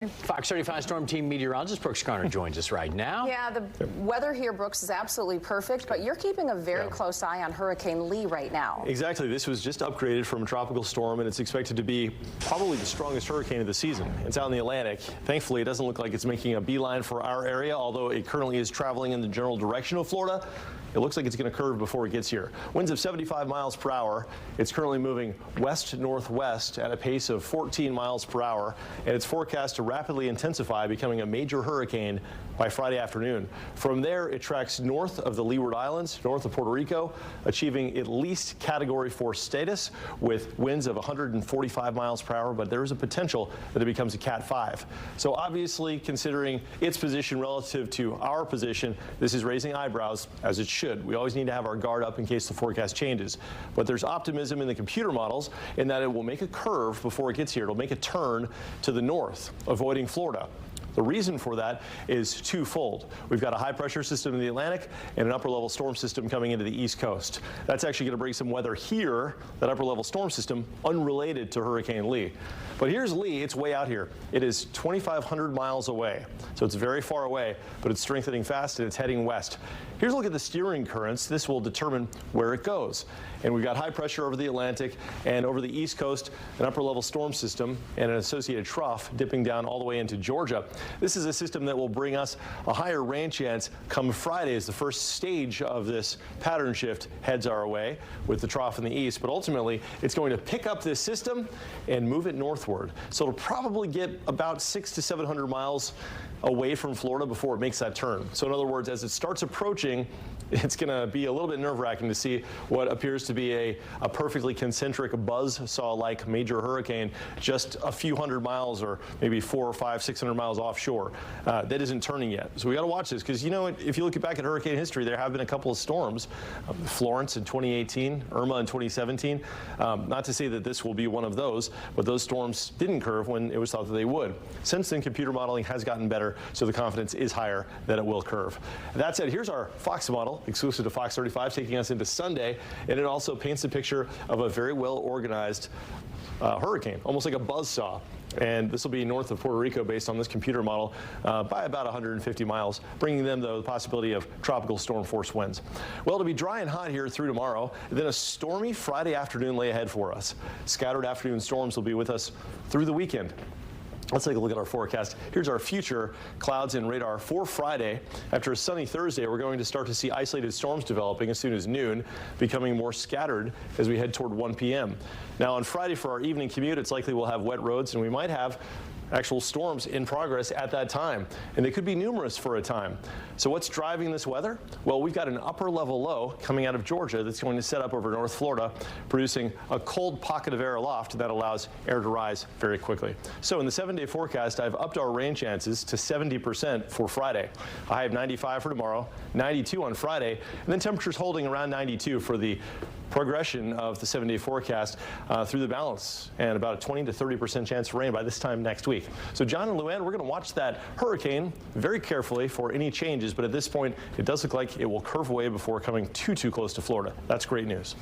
Fox 35 Storm Team meteorologist Brooks Garner joins us right now. Yeah, the weather here, Brooks, is absolutely perfect, but you're keeping a very close eye on Hurricane Lee right now. Exactly. This was just upgraded from a tropical storm, and it's expected to be probably the strongest hurricane of the season. It's out in the Atlantic. Thankfully, it doesn't look like it's making a beeline for our area, although it currently is traveling in the general direction of Florida. It looks like it's going to curve before it gets here. Winds of 75 miles per hour. It's currently moving west-northwest at a pace of 14 miles per hour, and it's forecast to rapidly intensify, becoming a major hurricane by Friday afternoon. From there, it tracks north of the Leeward Islands, north of Puerto Rico, achieving at least Category 4 status with winds of 145 miles per hour, but there is a potential that it becomes a Cat 5. So obviously, considering its position relative to our position, this is raising eyebrows, as it should. We always need to have our guard up in case the forecast changes. But there's optimism in the computer models in that it will make a curve before it gets here. It'll make a turn to the north, avoiding Florida. The reason for that is twofold. We've got a high pressure system in the Atlantic and an upper level storm system coming into the East Coast. That's actually going to bring some weather here, that upper level storm system, unrelated to Hurricane Lee. But here's Lee. It's way out here. It is 2,500 miles away. So it's very far away, but it's strengthening fast and it's heading west. Here's a look at the steering currents. This will determine where it goes. And we've got high pressure over the Atlantic and over the East Coast, an upper level storm system and an associated trough dipping down all the way into Georgia. This is a system that will bring us a higher rain chance come Friday as the first stage of this pattern shift heads our way with the trough in the east. But ultimately, it's going to pick up this system and move it northward. So it'll probably get about 600 to 700 miles away from Florida before it makes that turn. So in other words, as it starts approaching, it's going to be a little bit nerve-wracking to see what appears to be a perfectly concentric buzzsaw-like major hurricane just a few hundred miles or maybe 400 or 500, 600 miles offshore. That isn't turning yet. So we got to watch this because, you know, if you look back at hurricane history, there have been a couple of storms. Florence in 2018, Irma in 2017. Not to say that this will be one of those, but those storms didn't curve when it was thought that they would. Since then, computer modeling has gotten better, so the confidence is higher that it will curve. That said, here's our Fox model, exclusive to Fox 35, taking us into Sunday, and it also paints a picture of a very well-organized hurricane, almost like a buzzsaw. And this will be north of Puerto Rico based on this computer model by about 150 miles, bringing them the possibility of tropical storm force winds. Well, it'll be dry and hot here through tomorrow, and then a stormy Friday afternoon lay ahead for us. Scattered afternoon storms will be with us through the weekend. Let's take a look at our forecast. Here's our future clouds and radar for Friday. After a sunny Thursday, we're going to start to see isolated storms developing as soon as noon, becoming more scattered as we head toward 1 p.m. Now on Friday for our evening commute, it's likely we'll have wet roads and we might have actual storms in progress at that time, and they could be numerous for a time. So what's driving this weather? Well, we've got an upper level low coming out of Georgia that's going to set up over North Florida, producing a cold pocket of air aloft that allows air to rise very quickly. So in the 7-day forecast, I've upped our rain chances to 70% for Friday. A high of 95 for tomorrow, 92 on Friday, and then temperatures holding around 92 for the progression of the 7-day forecast through the balance, and about a 20 to 30% chance of rain by this time next week. So John and Luann, we're going to watch that hurricane very carefully for any changes, but at this point, it does look like it will curve away before coming too close to Florida. That's great news.